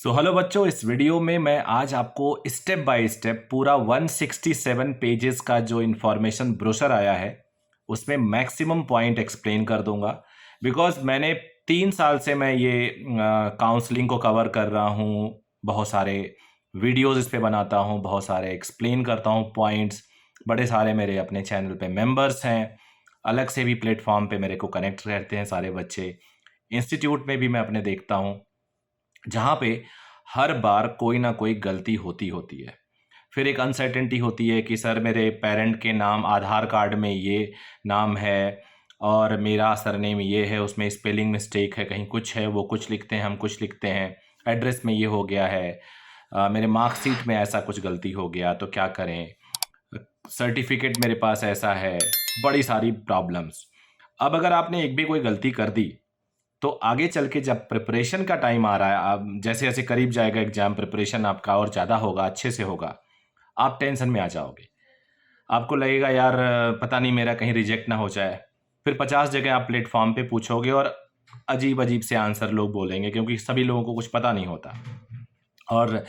Hello बच्चों, इस video में मैं आज आपको स्टेप बाय स्टेप पूरा 167 पेजेस का जो इन्फॉर्मेशन ब्रोशर आया है उसमें मैक्सिमम पॉइंट एक्सप्लेन कर दूंगा। बिकॉज मैंने 3 साल से मैं ये काउंसलिंग को कवर कर रहा हूँ, बहुत सारे वीडियोस इस पे बनाता हूँ, बहुत सारे एक्सप्लेन करता हूँ पॉइंट्स। बड़े सारे मेरे अपने चैनल पे मेंबर्स हैं, अलग से भी प्लेटफॉर्म पे मेरे को कनेक्ट रहते हैं सारे बच्चे। इंस्टीट्यूट में भी मैं अपने देखता हूँ जहाँ पे हर बार कोई ना कोई गलती होती है। फिर एक अनसर्टेनिटी होती है कि सर मेरे पेरेंट के नाम आधार कार्ड में ये नाम है और मेरा सरनेम ये है, उसमें स्पेलिंग मिस्टेक है, कहीं कुछ है, वो कुछ लिखते हैं, हम कुछ लिखते हैं, एड्रेस में ये हो गया है, मेरे मार्कशीट में ऐसा कुछ गलती हो गया तो क्या करें, सर्टिफिकेट मेरे पास ऐसा है, बड़ी सारी प्रॉब्लम्स। अब अगर आपने एक भी कोई गलती कर दी तो आगे चल के जब प्रिपरेशन का टाइम आ रहा है, आप जैसे जैसे करीब जाएगा एग्जाम, प्रिपरेशन आपका और ज़्यादा होगा, अच्छे से होगा, आप टेंशन में आ जाओगे। आपको लगेगा यार पता नहीं मेरा कहीं रिजेक्ट ना हो जाए। फिर 50 जगह आप प्लेटफॉर्म पे पूछोगे और अजीब अजीब से आंसर लोग बोलेंगे, क्योंकि सभी लोगों को कुछ पता नहीं होता और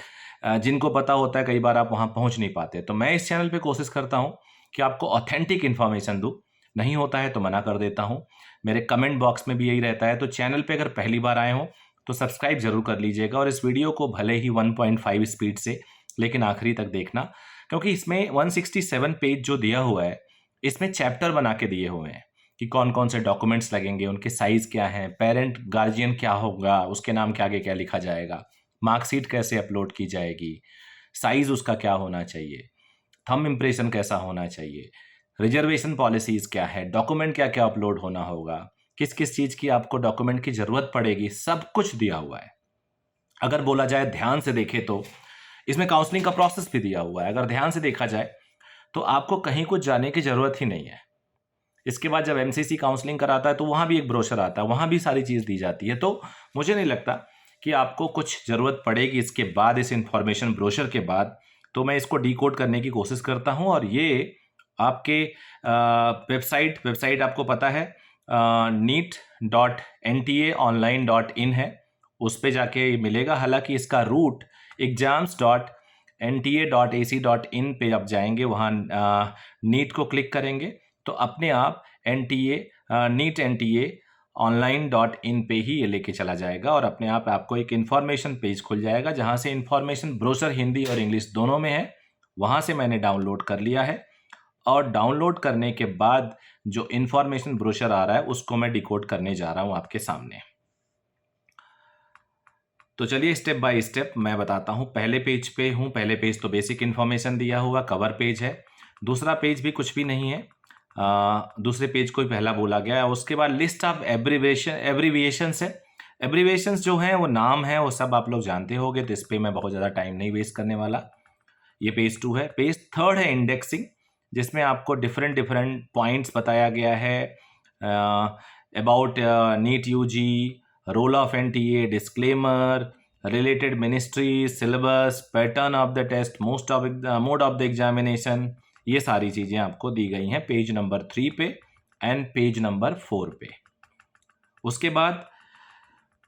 जिनको पता होता है कई बार आप वहाँ पहुँच नहीं पाते। तो मैं इस चैनल पे कोशिश करता हूँ कि आपको ऑथेंटिक इन्फॉर्मेशन दूँ, नहीं होता है तो मना कर देता हूँ। मेरे कमेंट बॉक्स में भी यही रहता है। तो चैनल पे अगर पहली बार आए हो तो सब्सक्राइब जरूर कर लीजिएगा और इस वीडियो को भले ही 1.5 स्पीड से लेकिन आखिरी तक देखना, क्योंकि इसमें 167 पेज जो दिया हुआ है इसमें चैप्टर बना के दिए हुए हैं कि कौन कौन से डॉक्यूमेंट्स लगेंगे, उनके साइज क्या है, पेरेंट गार्जियन क्या होगा, उसके नाम के आगे क्या लिखा जाएगा, मार्कशीट कैसे अपलोड की जाएगी, साइज उसका क्या होना चाहिए, थंब इम्प्रेशन कैसा होना चाहिए, रिजर्वेशन पॉलिसीज क्या है, डॉक्यूमेंट क्या क्या अपलोड होना होगा, किस किस चीज़ की आपको डॉक्यूमेंट की ज़रूरत पड़ेगी, सब कुछ दिया हुआ है। अगर बोला जाए ध्यान से देखे तो इसमें काउंसलिंग का प्रोसेस भी दिया हुआ है। अगर ध्यान से देखा जाए तो आपको कहीं कुछ जाने की ज़रूरत ही नहीं है। इसके बाद जब एमसीसी काउंसलिंग कराता है तो वहाँ भी एक ब्रोशर आता है, वहाँ भी सारी चीज़ दी जाती है। तो मुझे नहीं लगता कि आपको कुछ ज़रूरत पड़ेगी इसके बाद, इस इंफॉर्मेशन ब्रोशर के बाद। तो मैं इसको डिकोड करने की कोशिश करता हूँ और ये आपके वेबसाइट आपको पता है neet.ntaonline.in है, उस पे जाके मिलेगा। हालांकि इसका रूट exams.nta.ac.in पे आप जाएंगे, वहाँ नीट को क्लिक करेंगे तो अपने आप NTA online.in पे ही ये लेके चला जाएगा और अपने आप आपको एक इन्फॉर्मेशन पेज खुल जाएगा जहाँ से इन्फॉर्मेशन ब्रोशर हिंदी और इंग्लिश दोनों में है। वहाँ से मैंने डाउनलोड कर लिया है और डाउनलोड करने के बाद जो इन्फॉर्मेशन ब्रोशर आ रहा है उसको मैं डिकोड करने जा रहा हूँ आपके सामने। तो चलिए स्टेप बाय स्टेप मैं बताता हूँ। पहले पेज पे हूँ। पहले पेज तो बेसिक इन्फॉर्मेशन दिया हुआ कवर पेज है। दूसरा पेज भी कुछ भी नहीं है, दूसरे पेज को ही पहला बोला गया है। उसके बाद लिस्ट ऑफ एब्रीविएशंस है। एब्रीविएशंस जो हैं वो नाम है, वो सब आप लोग जानते होंगे, तो इस पर मैं बहुत ज़्यादा टाइम नहीं वेस्ट करने वाला। ये पेज 2 है। पेज 3 है इंडेक्सिंग, जिसमें आपको डिफरेंट पॉइंट्स बताया गया है about NEET UG, role of NTA, disclaimer, related ministry, syllabus, pattern of the test, mode of the examination, ये सारी चीज़ें आपको दी गई हैं पेज नंबर 3 पे एंड पेज नंबर 4 पे। उसके बाद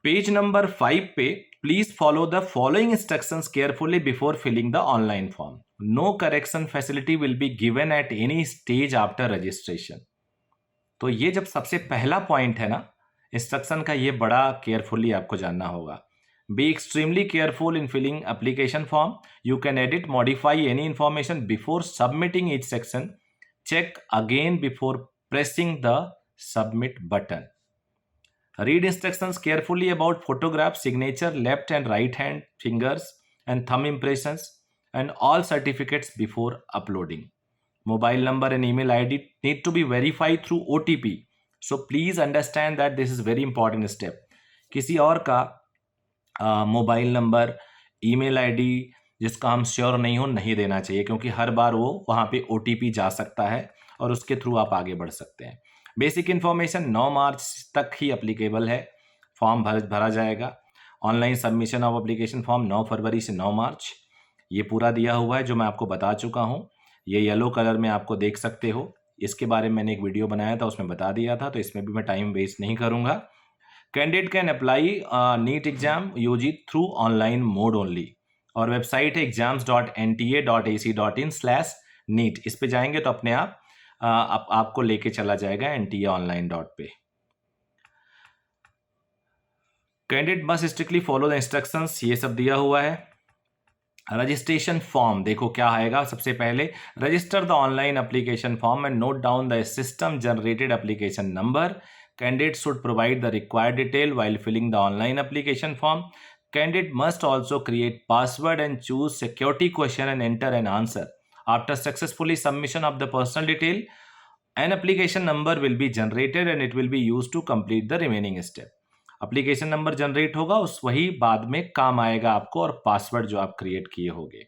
पेज नंबर 5 पे please follow the following instructions carefully before filling the online form. No correction facility will be given at any stage after registration. तो ये जब सबसे पहला पॉइंट है ना इंस्ट्रक्शन का, ये बड़ा केयरफुली आपको जानना होगा। Be extremely careful in filling application form. You can edit modify any information before submitting each section. Check again before pressing the submit button. Read instructions carefully about photograph, signature, left and right hand fingers and thumb impressions and all certificates before uploading. Mobile number and email ID need to be verified through OTP. So please understand that this is very important step. किसी और का mobile number, email ID जिसका हम sure नहीं हो, नहीं देना चाहिए, क्योंकि हर बार वो वहाँ पे OTP जा सकता है और उसके थ्रू आप आगे बढ़ सकते हैं। बेसिक इन्फॉर्मेशन 9 मार्च तक ही अप्लीकेबल है। फॉर्म भरा जाएगा। Online submission of application form 9 फरवरी से 9 मार्च। ये पूरा दिया हुआ है जो मैं आपको बता चुका हूँ। ये येलो कलर में आपको देख सकते हो। इसके बारे में मैंने एक वीडियो बनाया था, उसमें बता दिया था, तो इसमें भी मैं टाइम वेस्ट नहीं करूँगा। Candidate can apply NEET exam UG through online mode only, और वेबसाइट है exams.nta.ac.in/NEET। इस पे जाएंगे तो अपने आप आपको लेके चला जाएगा ntaonline. पे। Candidate must strictly follow the instructions, ये सब दिया हुआ है। रजिस्ट्रेशन फॉर्म देखो क्या आएगा। सबसे पहले register the online application form and note down the system generated application number. Candidate should provide the required detail while filling the online application form. Candidate must also create password and choose security question and enter an answer. After successfully submission of the personal detail, an application number will be generated and it will be used to complete the remaining step. Application number generate होगा, उस वही बाद में काम आएगा आपको, और password जो आप क्रिएट किए होंगे।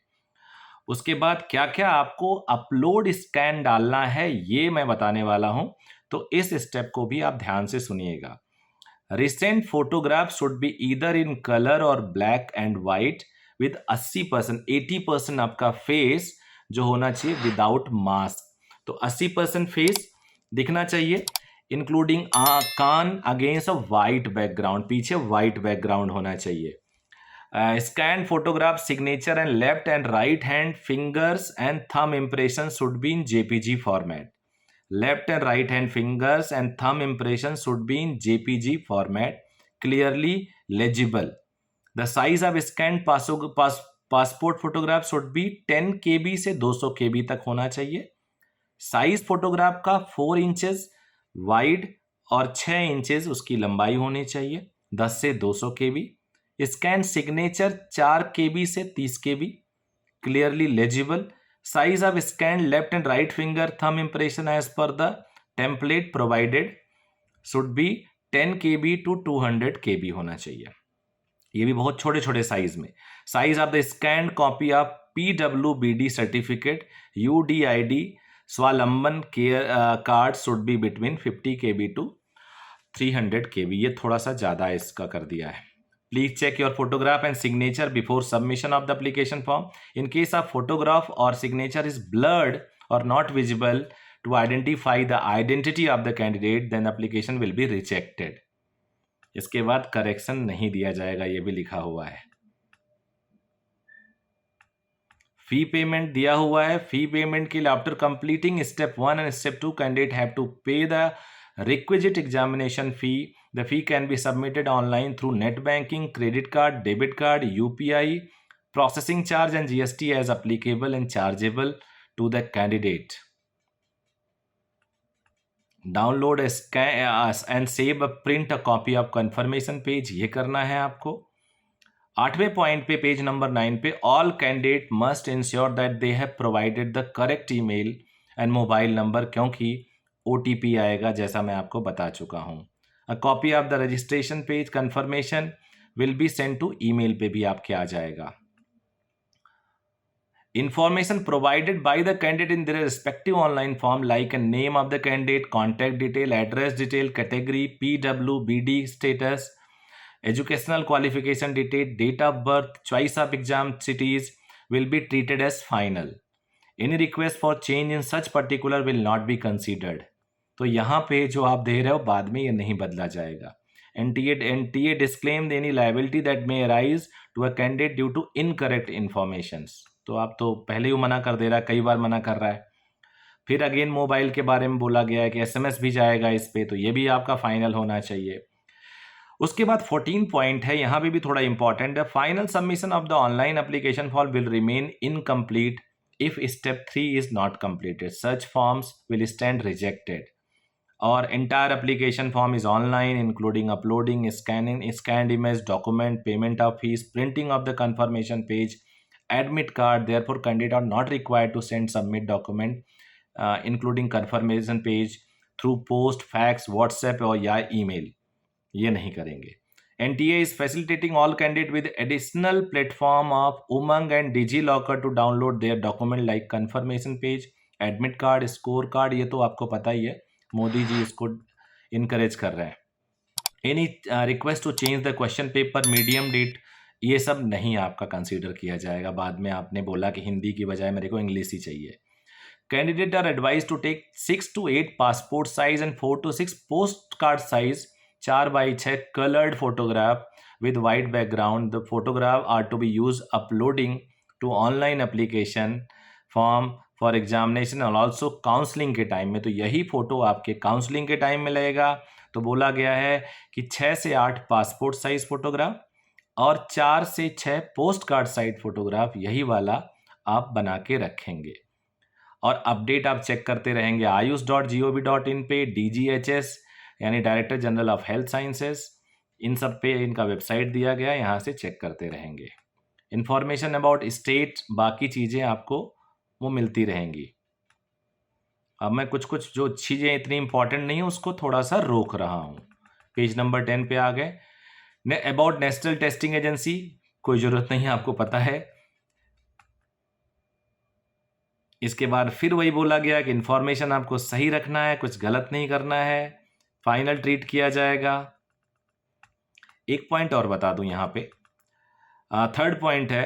उसके बाद क्या क्या आपको अपलोड स्कैन डालना है ये मैं बताने वाला हूं, तो इस स्टेप को भी आप ध्यान से सुनिएगा। Recent photograph should be either in colour और ब्लैक एंड व्हाइट विद 80%, 80% आपका फेस जो होना चाहिए विदाउट मास्क, तो 80% फेस दिखना चाहिए, इंक्लूडिंग कान अगेंस्ट अ वाइट बैकग्राउंड, पीछे वाइट बैकग्राउंड होना चाहिए। Scan photograph signature and left and right hand fingers and thumb impression should be in JPG format. Left and right hand fingers and thumb impression should be in JPG format, clearly legible. The size of scan passport photograph should be 10 KB से 200 KB तक होना चाहिए। Size photograph का 4 inches wide और 6 inches उसकी लंबाई होनी चाहिए, 10 से 200 KB। स्कैन सिग्नेचर 4 KB से 30 KB, clearly legible. Size of scan left and right finger thumb impression as पर the template provided should be 10 KB to 200 KB होना चाहिए। ये भी बहुत छोटे छोटे साइज में। Size of the scan copy of PWBD certificate UDID स्वावलंबन card should be between 50 KB to 300 KB। ये थोड़ा सा ज़्यादा इसका कर दिया है। Please check your photograph and signature before submission of the application form. In case of photograph और सिग्नेचर इज ब्लर्ड और not visible to identify the identity of the candidate, then application will be rejected. इसके बाद correction नहीं दिया जाएगा, ये भी लिखा हुआ है। फी पेमेंट दिया हुआ है। फी पेमेंट के लिए after completing step 1 and step 2 candidate have to pay the requisite examination fee. The fee can be submitted online through net banking, credit card, debit card, UPI. Processing charge and GST as applicable and chargeable to the candidate. Download a scan and save a print a copy of confirmation page, ये करना है आपको। 8वें point पे page number 9 पे all candidate must ensure that they have provided the correct email and mobile number, क्योंकि OTP आएगा जैसा मैं आपको बता चुका हूं। A copy of the registration page confirmation will be send to email पे भी आपके आ जाएगा। Information provided by the candidate in their respective online form like a name of the candidate, contact detail, address detail, category, PWBD status, educational qualification detail, date of birth, choice of exam cities will be treated as final. Any request for change in such particular will not be considered. तो यहाँ पे जो आप दे रहे हो बाद में ये नहीं बदला जाएगा। NTA disclaim any liability that may arise to a candidate due to incorrect informations. तो आप तो पहले ही मना कर दे रहा है, कई बार मना कर रहा है। फिर अगेन मोबाइल के बारे में बोला गया है कि SMS भी जाएगा इस पे, तो ये भी आपका फाइनल होना चाहिए। उसके बाद 14 पॉइंट है, यहाँ पे भी थोड़ा इंपॉर्टेंट है। Final submission of the online application form will remain incomplete if step 3 is not completed. Such forms will stand rejected. Our entire application form is online, including uploading, scanning, scanned image, document, payment of fees, printing of the confirmation page, admit card. Therefore, candidate are not required to send submit document, including confirmation page through post, fax, WhatsApp or या email. ये नहीं करेंगे। NTA is facilitating all candidates with additional platform of Umang and DigiLocker to download their document like confirmation page, admit card, score card। ये तो आपको पता ही है, मोदी जी इसको इनकरेज कर रहे हैं। Any request to change the question paper, medium date, ये सब नहीं आपका कंसीडर किया जाएगा। बाद में आपने बोला कि हिंदी की बजाय मेरे को इंग्लिश ही चाहिए। Candidate are advise to take 6 to 8 passport size and 4 to 6 post card size 4x6 colored photograph with white background. The photograph are to be used uploading to online application form for examination और also counselling के time में। तो यही photo आपके counselling के time में लगेगा। तो बोला गया है कि 6 से 8 पासपोर्ट साइज फोटोग्राफ और 4 से 6 पोस्ट कार्ड साइज फोटोग्राफ, यही वाला आप बना के रखेंगे और अपडेट आप चेक करते रहेंगे ayush.gov.in पे। DGHS यानी director general of health sciences, इन सब पे इनका वेबसाइट दिया गया है, यहाँ से चेक करते रहेंगे। इंफॉर्मेशन अबाउट स्टेट, बाकी चीज़ें आपको वो मिलती रहेंगी। अब मैं कुछ कुछ जो चीज़ें इतनी इंपॉर्टेंट नहीं है उसको थोड़ा सा रोक रहा हूँ। पेज नंबर 10 पे आ गए। अबाउट नेशनल टेस्टिंग एजेंसी, कोई ज़रूरत नहीं है, आपको पता है। इसके बाद फिर वही बोला गया कि इंफॉर्मेशन आपको सही रखना है, कुछ गलत नहीं करना है, फाइनल ट्रीट किया जाएगा। एक पॉइंट और बता दूं यहाँ पे, थर्ड पॉइंट है,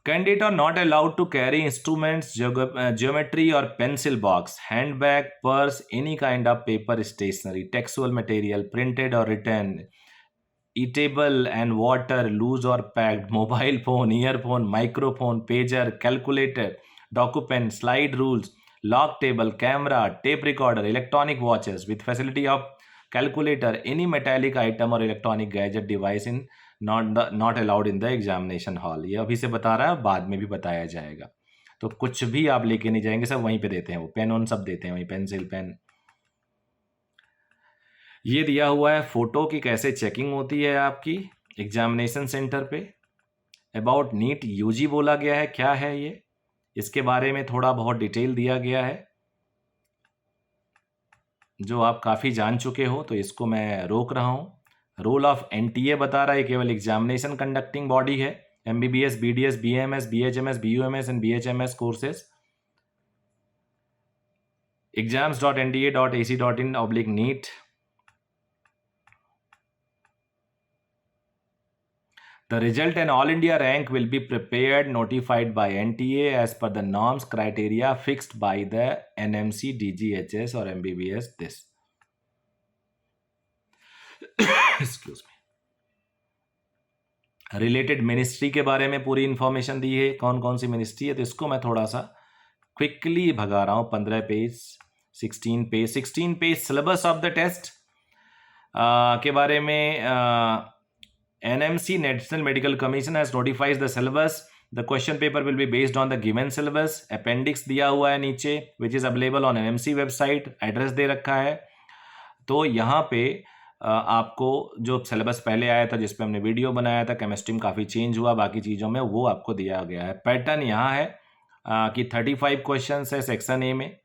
candidate are not allowed to carry instruments, geometry और pencil box, hand bag, purse, any kind of paper stationery, textual material, printed और written, eatable and water, loose और packed, mobile phone, earphone, microphone, pager, calculator, document, slide rules, log table, camera, tape recorder, electronic watches with facility of calculator, any metallic item or electronic gadget device in not allowed in the examination hall। ये अभी से बता रहा है, बाद में भी बताया जाएगा। तो कुछ भी आप लेके नहीं जाएंगे, सब वहीं पे देते हैं, वो पेन ऑन सब देते हैं वहीं, पेंसिल पेन। ये दिया हुआ है फोटो की कैसे चेकिंग होती है आपकी एग्जामिनेशन सेंटर पे। अबाउट नीट यूजी बोला गया है, क्या है ये, इसके बारे में थोड़ा बहुत डिटेल दिया गया है जो आप काफ़ी जान चुके हो, तो इसको मैं रोक रहा हूं। रोल ऑफ एनटीए बता रहा है, केवल एग्जामिनेशन कंडक्टिंग बॉडी है। MBBS, BDS, BMS, BHMS, BUMS and BHMS courses. exams.nta.ac.in/NEET। The result and all India rank will be prepared, notified by NTA as per the norms criteria fixed by the NMC, DGHS or MBBS this। Excuse me। Related ministry के बारे में पूरी information दी है, कौन कौन सी ministry है, तो इसको मैं थोड़ा सा क्विकली भगा रहा हूँ। 15 page, 16 page syllabus of the test के बारे में। NMC, National Medical Commission, has notified the syllabus. The question paper will be based on the given syllabus. Appendix दिया हुआ है नीचे, which is available on NMC website. Address दे रखा है। तो यहाँ पे आपको जो सिलेबस पहले आया था, जिस पे हमने वीडियो बनाया था, केमिस्ट्री में काफ़ी चेंज हुआ, बाकी चीज़ों में वो आपको दिया गया है। पैटर्न यहाँ है कि 35 क्वेश्चन है सेक्शन ए में,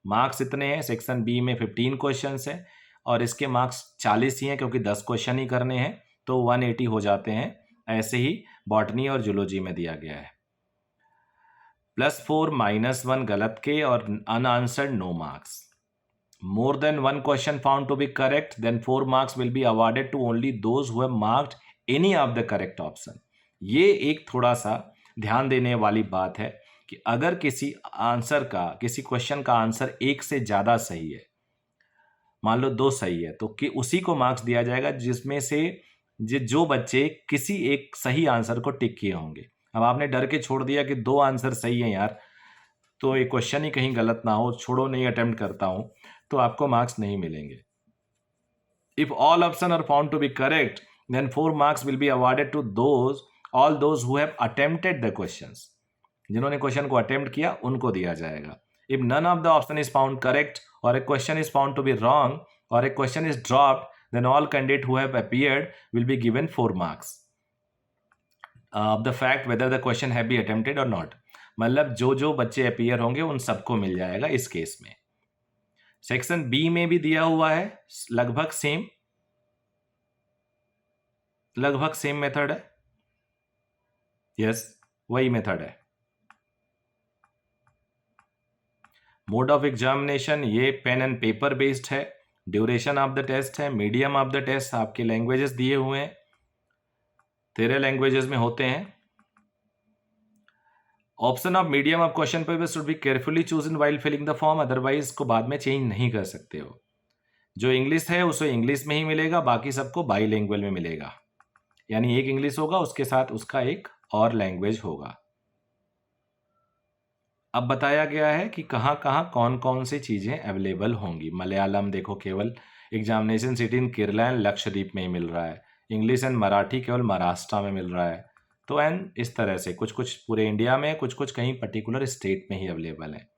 मार्क्स इतने हैं। सेक्शन बी में 15 क्वेश्चन है और इसके मार्क्स 40 ही हैं, क्योंकि 10 क्वेश्चन ही करने हैं, तो 180 हो जाते हैं। ऐसे ही बॉटनी और जूलॉजी में दिया गया है। +4 -1 गलत के और unanswered no marks. More than 1 question found to be correct, then 4 marks will be awarded to only those who have marked any of the correct option. ये एक थोड़ा सा ध्यान देने वाली बात है कि अगर किसी क्वेश्चन का आंसर 1 से ज़्यादा सही है, मान लो 2 सही है, तो कि उसी को मार्क्स दिया जाएगा जिसमें से जो बच्चे किसी एक सही आंसर को टिक किए होंगे। अब आपने डर के छोड़ दिया कि 2 आंसर सही हैं यार, तो ये क्वेश्चन ही कहीं गलत ना हो, छोड़ो नहीं अटेम्प्ट करता हूं, तो आपको मार्क्स नहीं मिलेंगे। If all option are found to be correct, then 4 marks will be awarded to all those who have attempted the questions. जिन्होंने क्वेश्चन को अटेम्प्ट किया उनको दिया जाएगा। If none of the option is found correct और a question is found to be wrong और a question is dropped, then all candidates who have appeared will be given 4 marks of the fact whether the question have been attempted or not। मतलब जो बच्चे appear होंगे उन सबको मिल जाएगा इस case में। सेक्शन बी में भी दिया हुआ है, लगभग सेम मेथड है। यस, वही मेथड है। मोड ऑफ एग्जामिनेशन ये पेन एंड पेपर बेस्ड है। ड्यूरेशन ऑफ द टेस्ट है। मीडियम ऑफ द टेस्ट आपके लैंग्वेजेस दिए हुए हैं, 13 लैंग्वेजेस में होते हैं। Option of medium of question paper should be carefully chosen while filling the form, otherwise इसको बाद में चेंज नहीं कर सकते हो। जो इंग्लिश है उसे इंग्लिश में ही मिलेगा, बाकी सबको बाईलिंगुअल में मिलेगा, यानी एक इंग्लिश होगा उसके साथ उसका एक और लैंग्वेज होगा। अब बताया गया है कि कहाँ कहाँ कौन कौन सी चीज़ें अवेलेबल होंगी। मलयालम देखो केवल examination city in Kerala and Lakshadweep में ही मिल रहा है। इंग्लिश एंड मराठी केवल महाराष्ट्र में मिल रहा है। तो एंड इस तरह से कुछ कुछ पूरे इंडिया में, कुछ कुछ कहीं पर्टिकुलर स्टेट में ही अवेलेबल है।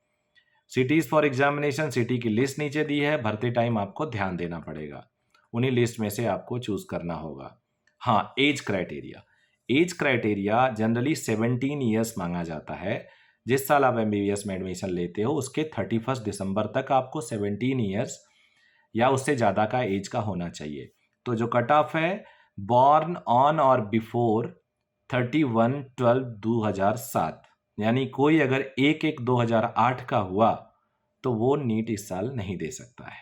सिटीज़ फॉर एग्जामिनेशन, सिटी की लिस्ट नीचे दी है, भरते टाइम आपको ध्यान देना पड़ेगा, उन्हीं लिस्ट में से आपको चूज करना होगा। हाँ, age criteria, age criteria generally 17 years मांगा जाता है। जिस साल आप MBBS में एडमिशन लेते हो उसके 31 दिसंबर तक आपको 17 ईयर्स या उससे ज़्यादा का एज का होना चाहिए। तो जो कट ऑफ है, बॉर्न ऑन और बिफोर 31/12/2007, यानी कोई अगर 1/1/2008 का हुआ तो वो नीट इस साल नहीं दे सकता है।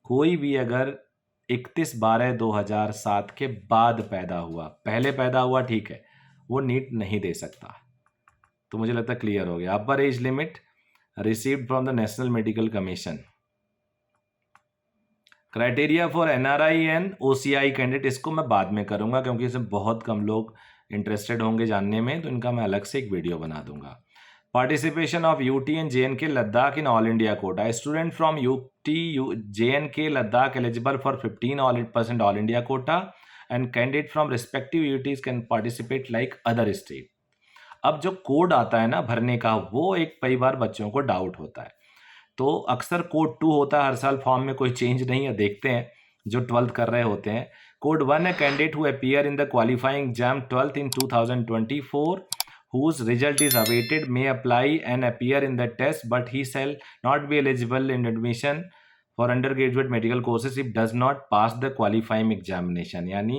कोई भी अगर 31/12/2007 के बाद पैदा हुआ, पहले पैदा हुआ ठीक है, वो नीट नहीं दे सकता। तो मुझे लगता है क्लियर हो गया। अपर age limit received from the national medical commission. Criteria for NRI and OCI candidate, इसको मैं बाद में करूंगा क्योंकि इसमें बहुत कम लोग इंटरेस्टेड होंगे जानने में, तो इनका मैं अलग से एक वीडियो बना दूंगा। Participation of UT and JNK Ladakh in all India quota, student from UT JNK Ladakh eligible for 15% all India quota and candidate from respective UTs can participate like other state. अब जो कोड आता है ना भरने का, वो एक कई बार बच्चों को डाउट होता है। तो अक्सर कोड 2 होता है हर साल, फॉर्म में कोई चेंज नहीं है, देखते हैं जो 12th कर रहे होते हैं। कोड 1 है candidate who appear in the qualifying exam 12th in 2024 whose result is awaited may apply and appear in the test but he shall not be eligible in admission for undergraduate medical courses if does not pass the qualifying examination। यानी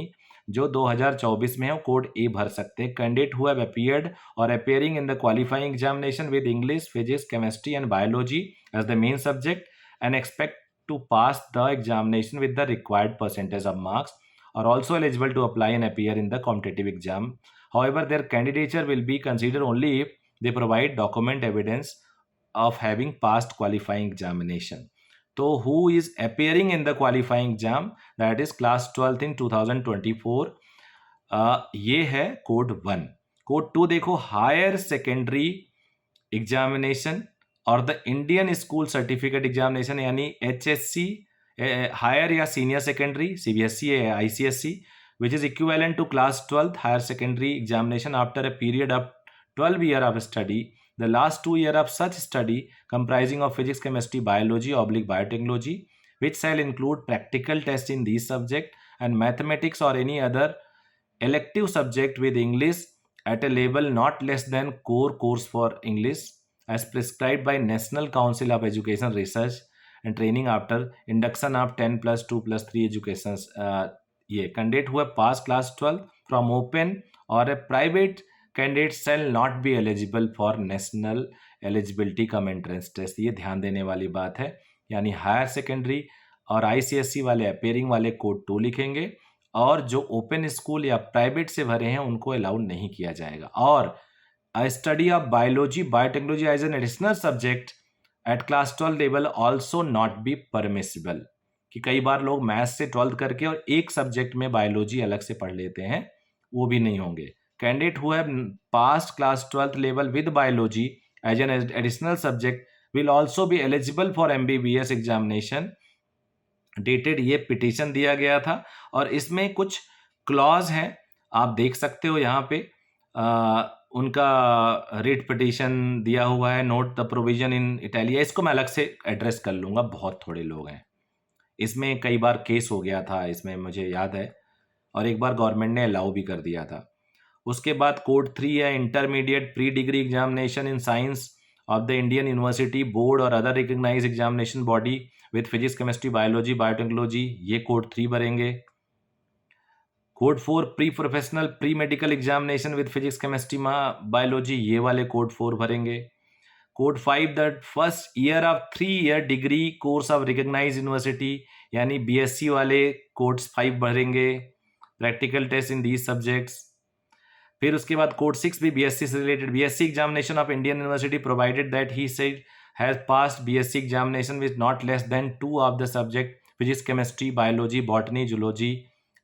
जो 2024 में है code ए भर सकते हैं। Candidate who have appeared और appearing in the qualifying examination with English, physics, chemistry and biology as the main subject and expect to pass the examination with the required percentage of marks are also eligible to apply and appear in the competitive exam. However, their candidature will be considered only if they provide document evidence of having passed qualifying examination. So who is appearing in the qualifying exam, that is class 12th in 2024, ये है code 1। Code 2 देखो, higher secondary examination और the Indian school certificate examination, यानी HSC higher या senior secondary, CBSE या ICSE, which is equivalent to class 12th higher secondary examination after a period of 12 year of study. The last 2 year of such study comprising of physics, chemistry, biology / biotechnology, which shall include practical tests in these subject and mathematics or any other elective subject with English at a level not less than core course for English as prescribed by National Council of Education Research and Training after induction of 10+2+3 education। ये candidate who pass class 12 from open और a private candidate shall not be eligible for national eligibility cum entrance test. ये ध्यान देने वाली बात है, यानी higher secondary और ICSE वाले अपेयरिंग वाले कोड 2 लिखेंगे और जो ओपन स्कूल या प्राइवेट से भरे हैं उनको अलाउड नहीं किया जाएगा। और study of biology biotechnology as an additional subject at class 12 level also not be permissible, कि कई बार लोग मैथ्स से 12th करके और एक सब्जेक्ट में बायोलॉजी अलग से पढ़ लेते हैं, वो भी नहीं होंगे। Candidate who have passed class 12th level with biology as an additional subject will also be eligible for MBBS examination. Dated ये पिटीशन दिया गया था और इसमें कुछ क्लॉज हैं, आप देख सकते हो यहाँ पे उनका रिट पिटीशन दिया हुआ है। Note the provision in Italia, इसको मैं अलग से एड्रेस कर लूँगा, बहुत थोड़े लोग हैं इसमें, कई बार केस हो गया था इसमें मुझे याद है, और एक बार गवर्नमेंट ने अलाउ भी कर दिया था। उसके बाद कोड 3 है intermediate pre degree examination in science of the Indian university board और other recognise examination body with physics, chemistry, biology, biotechnology, ये कोड 3 भरेंगे। Code 4 pre professional pre medical examination with physics, chemistry, biology, ये वाले code 4 भरेंगे। Code 5 the first year of 3 year degree course of recognise university, यानी BSc वाले codes 5 भरेंगे, practical test in these subjects. फिर उसके बाद कोड 6 भी BSc से related, BSc examination of Indian university provided that he said has passed BSc examination with not less than 2 of the subject physics, chemistry, biology, botany, zoology,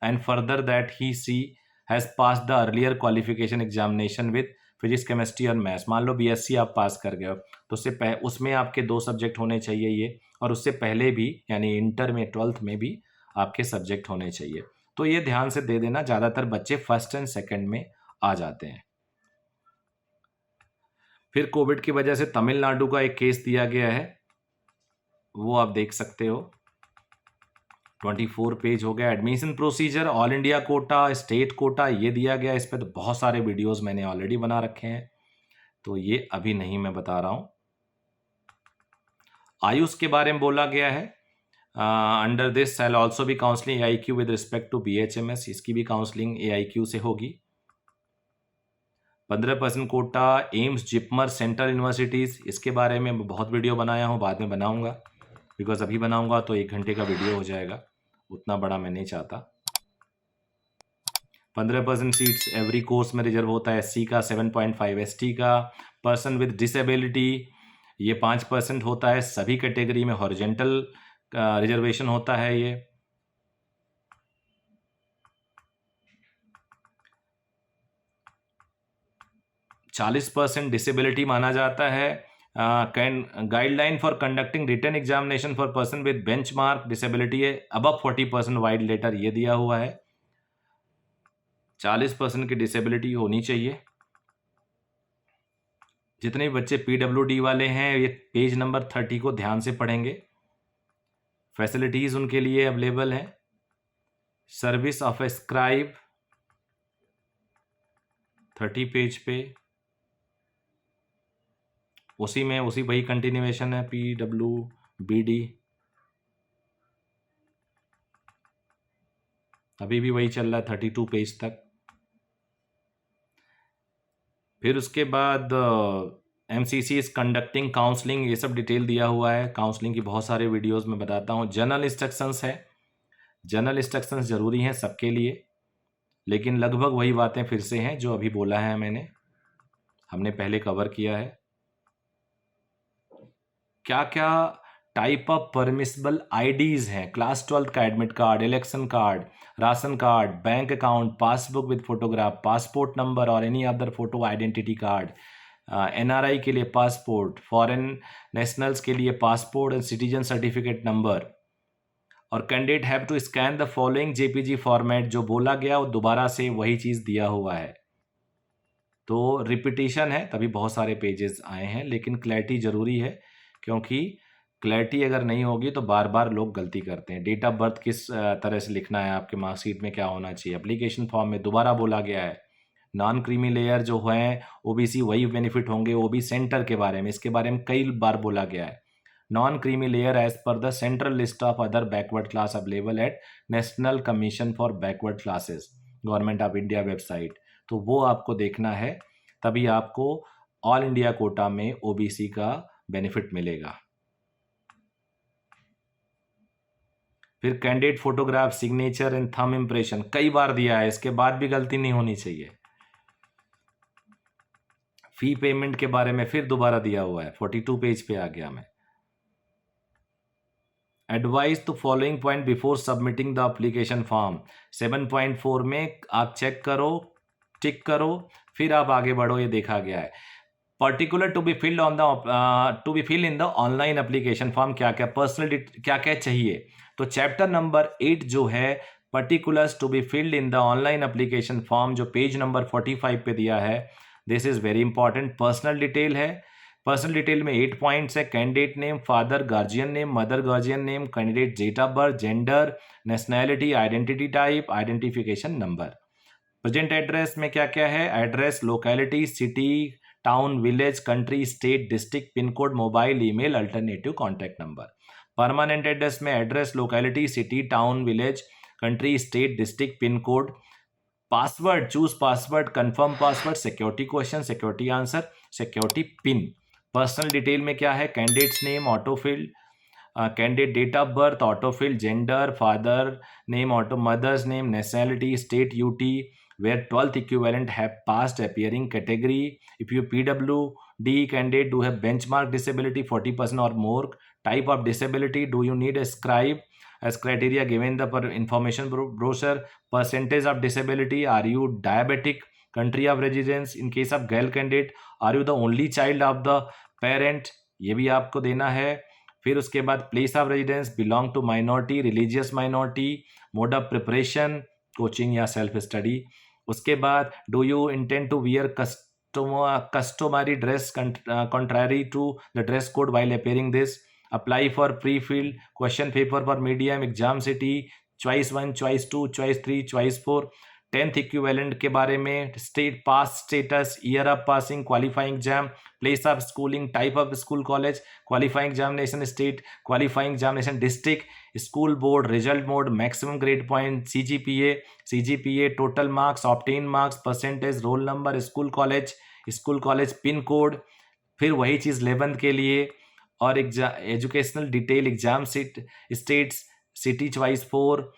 and further that he has passed the earlier qualification examination with physics, chemistry और maths. मान लो BSc आप पास कर गए हो तो उसमें आपके 2 subject होने चाहिए ये, और उससे पहले भी यानी इंटर में 12th में भी आपके सब्जेक्ट होने चाहिए। तो ये ध्यान से दे देना, ज़्यादातर बच्चे फर्स्ट एंड सेकंड में आ जाते हैं। फिर कोविड की वजह से तमिलनाडु का एक केस दिया गया है, वो आप देख सकते हो। 24 पेज हो गया। Admission procedure, all India quota, state quota, ये दिया गया। इस पर तो बहुत सारे वीडियोस मैंने ऑलरेडी बना रखे हैं, तो ये अभी नहीं मैं बता रहा हूँ। आयुष के बारे में बोला गया है, अंडर दिस शैल ऑल्सो भी counselling AIQ with respect to BHMS, इसकी भी काउंसलिंग AIQ से होगी। 15% quota AIIMS, JIPMER, central universities, इसके बारे में बहुत वीडियो बनाया हूँ, बाद में बनाऊंगा, बिकॉज अभी बनाऊंगा तो 1 घंटे का वीडियो हो जाएगा, उतना बड़ा मैं नहीं चाहता। 15% सीट्स एवरी कोर्स में रिजर्व होता है, SC का 7.5, ST का, पर्सन विद डिसेबिलिटी ये 5% होता है, सभी कैटेगरी में हॉरिजेंटल रिजर्वेशन होता है। ये 40% डिसेबिलिटी माना जाता है। Guideline for conducting written examination for person with benchmark disability है अबव 40% वाइड लेटर, ये दिया हुआ है। 40% की डिसेबिलिटी होनी चाहिए। जितने भी बच्चे PWD वाले हैं ये पेज नंबर 30 को ध्यान से पढ़ेंगे। फैसिलिटीज उनके लिए अवेलेबल हैं। Service of A scribe 30 page पे, उसी में वही कंटिन्यूएशन है, PWBD अभी भी वही चल रहा है 32 पेज तक। फिर उसके बाद MCC इज कंडक्टिंग काउंसलिंग, ये सब डिटेल दिया हुआ है। काउंसलिंग की बहुत सारे वीडियोस में बताता हूँ। जनरल इंस्ट्रक्शंस है, जनरल इंस्ट्रक्शंस जरूरी हैं सबके लिए, लेकिन लगभग वही बातें फिर से हैं जो अभी बोला है हमने पहले कवर किया है। क्या क्या टाइप ऑफ परमिसिबल IDs हैं, क्लास 12 का admit card, election card, ration card, bank account, passbook with photograph, passport number और any other photo identity card, NRI के लिए पासपोर्ट, फॉरेन नेशनल्स के लिए passport and citizen certificate number, और candidate have to scan the following JPG format. जो बोला गया वो दोबारा से वही चीज़ दिया हुआ है, तो रिपीटिशन है तभी बहुत सारे पेजेस आए हैं, लेकिन क्लैरिटी ज़रूरी है, क्योंकि क्लैरिटी अगर नहीं होगी तो बार बार लोग गलती करते हैं। डेट ऑफ बर्थ किस तरह से लिखना है, आपके मार्कशीट में क्या होना चाहिए, एप्लीकेशन फॉर्म में दोबारा बोला गया है। नॉन क्रीमी लेयर जो है OBC वही बेनिफिट होंगे, OBC सेंटर के बारे में, इसके बारे में कई बार बोला गया है। नॉन क्रीमी लेयर एज पर the central list of other backward class available at national commission for backward classes, government of India website, तो वो आपको देखना है, तभी आपको ऑल इंडिया कोटा में OBC का बेनिफिट मिलेगा। फिर candidate photograph, signature and thumb impression कई बार दिया है, इसके बाद भी गलती नहीं होनी चाहिए। फी पेमेंट के बारे में फिर दोबारा दिया हुआ है, 42 पेज पे आ गया मैं। Advice to following point before submitting the application form, 7.4 में आप चेक करो, टिक करो, फिर आप आगे बढ़ो, ये देखा गया है। Particular to be filled in the online application form, क्या क्या पर्सनल क्या क्या चाहिए, तो चैप्टर नंबर 8 जो है particulars to be filled in the online application form, जो पेज नंबर 45 पे दिया है, this is very important. Personal detail है, पर्सनल डिटेल में 8 पॉइंट्स है। Candidate name, father guardian name, mother guardian name, candidate date of birth, gender, nationality, identity type, identification number. Present address में क्या क्या है, address, locality, city, town, village, country, state, district, pin code, mobile, email, alternative contact number. Permanent address में address, locality, city, town, village, country, state, district, pin code. Password, choose password, confirm password, security question, security answer, security pin. Personal detail में क्या है, candidate's name autofilled, candidate date of birth autofilled, gender, father name auto, mother's name, nationality, state UT where 12th equivalent have passed, appearing category, if you PWD candidate do have benchmark disability 40% or more, type of disability, do you need a scribe, as criteria given the information brochure. Percentage of disability, are you diabetic, country of residence, in case of girl candidate are you the only child of the parent, ये भी आपको देना है. फिर उसके बाद place of residence, belong to minority, religious minority, mode of preparation, coaching या self study. उसके बाद do you intend to wear customary dress contrary to the dress code while appearing this. Apply for pre-filled question paper for medium exam city, choice 1, choice 2, choice 3, choice 4. 10th equivalent के बारे में, state pass status, year of passing, qualifying exam, place of schooling, type of school, college, qualifying examination state, qualifying examination district, school board, result mode, maximum grade point, CGPA, total marks, obtained marks, percentage, roll number, school college pin code. फिर वही चीज़ 11th के लिए, और educational detail, exam states, city choice 4,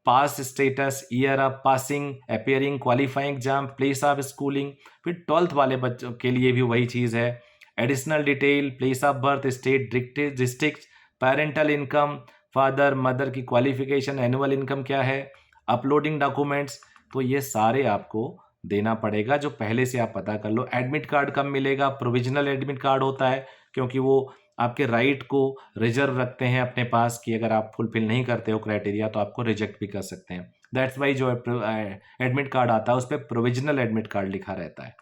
pass status, year of passing, appearing, qualifying exam, place of schooling. फिर 12th वाले बच्चों के लिए भी वही चीज़ है, additional detail, place of birth, state, district, parental income, father mother की क्वालिफिकेशन, एनुअल इनकम क्या है, अपलोडिंग डॉक्यूमेंट्स. तो ये सारे आपको देना पड़ेगा, जो पहले से आप पता कर लो. एडमिट कार्ड कब मिलेगा? प्रोविजनल एडमिट कार्ड होता है, क्योंकि वो आपके राइट को रिजर्व रखते हैं अपने पास कि अगर आप फुलफिल नहीं करते हो क्राइटेरिया तो आपको रिजेक्ट भी कर सकते हैं. दैट्स वाई जो एडमिट कार्ड आता है उस पर प्रोविजनल एडमिट कार्ड लिखा रहता है.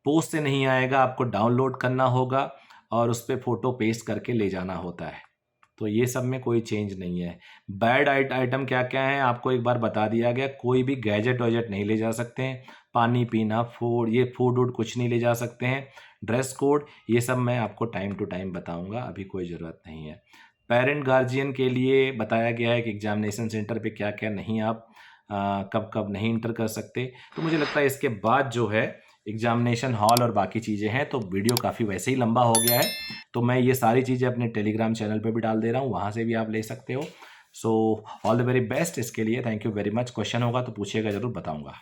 पोस्ट से नहीं आएगा, आपको डाउनलोड करना होगा और उस पर फोटो पेस्ट करके ले जाना होता है. तो ये सब में कोई चेंज नहीं है. बैड आइटम क्या क्या है आपको एक बार बता दिया गया. कोई भी गैजेट वैजेट नहीं ले जा सकते हैं, पानी पीना, फूड वूड कुछ नहीं ले जा सकते हैं. ड्रेस कोड ये सब मैं आपको टाइम टू टाइम बताऊंगा, अभी कोई ज़रूरत नहीं है. पेरेंट गार्जियन के लिए बताया गया है कि एग्जामिनेशन सेंटर पे क्या क्या नहीं आप कब कब नहीं इंटर कर सकते. तो मुझे लगता है इसके बाद जो है एग्जामिनेशन हॉल और बाकी चीज़ें हैं, तो वीडियो काफ़ी वैसे ही लंबा हो गया है. तो मैं ये सारी चीज़ें अपने टेलीग्राम चैनल पे भी डाल दे रहा हूँ, वहाँ से भी आप ले सकते हो. So all the very best इसके लिए. Thank you very much. Question होगा तो पूछिएगा, ज़रूर बताऊँगा.